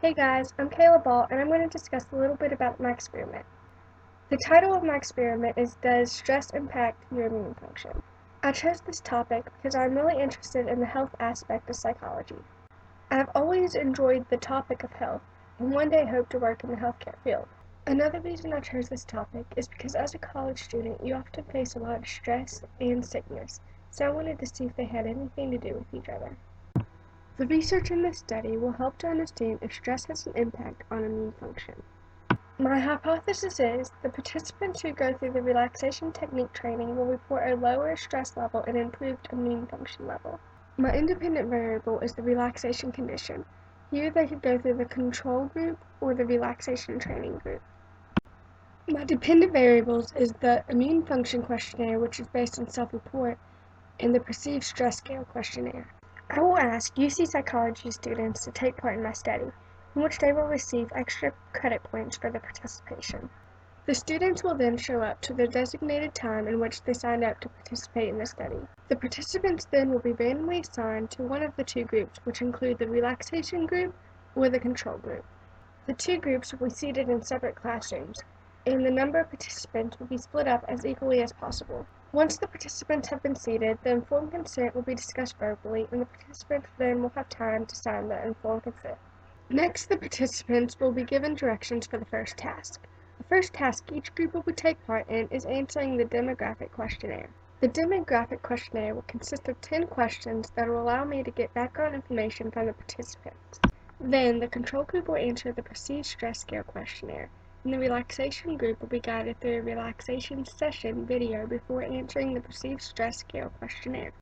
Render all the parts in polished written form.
Hey guys, I'm Kayla Ball, and I'm going to discuss a little bit about my experiment. The title of my experiment is Does Stress Impact Your Immune Function? I chose this topic because I'm really interested in the health aspect of psychology. I've always enjoyed the topic of health, and one day hope to work in the healthcare field. Another reason I chose this topic is because as a college student, you often face a lot of stress and sickness, so I wanted to see if they had anything to do with each other. The research in this study will help to understand if stress has an impact on immune function. My hypothesis is the participants who go through the relaxation technique training will report a lower stress level and improved immune function level. My independent variable is the relaxation condition. Here they could go through the control group or the relaxation training group. My dependent variables is the immune function questionnaire, which is based on self-report, and the perceived stress scale questionnaire. I will ask UC psychology students to take part in my study, in which they will receive extra credit points for their participation. The students will then show up to the designated time in which they signed up to participate in the study. The participants then will be randomly assigned to one of the two groups, which include the relaxation group or the control group. The two groups will be seated in separate classrooms, and the number of participants will be split up as equally as possible. Once the participants have been seated, the informed consent will be discussed verbally, and the participants then will have time to sign the informed consent. Next, the participants will be given directions for the first task. The first task each group will take part in is answering the demographic questionnaire. The demographic questionnaire will consist of 10 questions that will allow me to get background information from the participants. Then, the control group will answer the perceived stress scale questionnaire, and the relaxation group will be guided through a relaxation session video before answering the perceived stress scale questionnaire.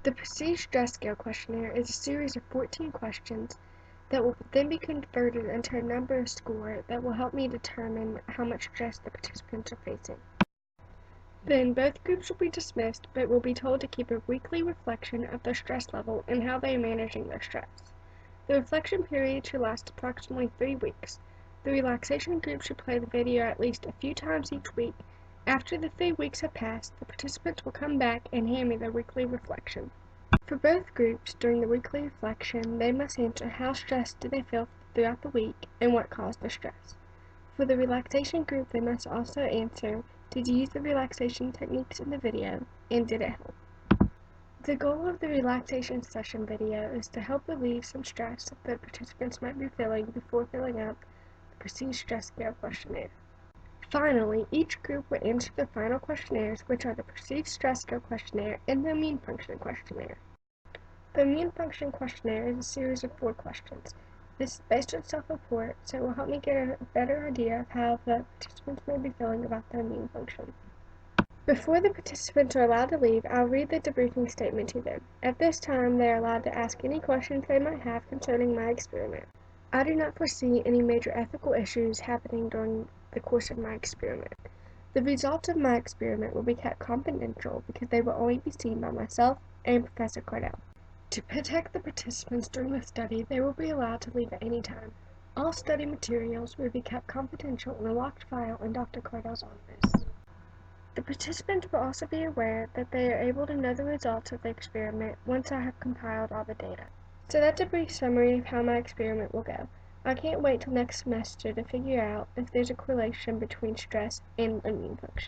The perceived stress scale questionnaire is a series of 14 questions that will then be converted into a number score that will help me determine how much stress the participants are facing. Then both groups will be dismissed, but will be told to keep a weekly reflection of their stress level and how they are managing their stress. The reflection period should last approximately 3 weeks. The relaxation group should play the video at least a few times each week. After the 3 weeks have passed, the participants will come back and hand me their weekly reflection. For both groups, during the weekly reflection, they must answer how stressed do they feel throughout the week and what caused their stress. For the relaxation group, they must also answer, did you use the relaxation techniques in the video, and did it help? The goal of the relaxation session video is to help relieve some stress that the participants might be feeling before filling out the perceived stress scale questionnaire. Finally, each group will answer the final questionnaires, which are the perceived stress scale questionnaire and the immune function questionnaire. The immune function questionnaire is a series of 4 questions. This is based on self-report, so it will help me get a better idea of how the participants may be feeling about their immune function. Before the participants are allowed to leave, I'll read the debriefing statement to them. At this time, they are allowed to ask any questions they might have concerning my experiment. I do not foresee any major ethical issues happening during the course of my experiment. The results of my experiment will be kept confidential because they will only be seen by myself and Professor Cardell. To protect the participants during the study, they will be allowed to leave at any time. All study materials will be kept confidential in a locked file in Dr. Cardell's office. The participants will also be aware that they are able to know the results of the experiment once I have compiled all the data. So that's a brief summary of how my experiment will go. I can't wait till next semester to figure out if there's a correlation between stress and immune function.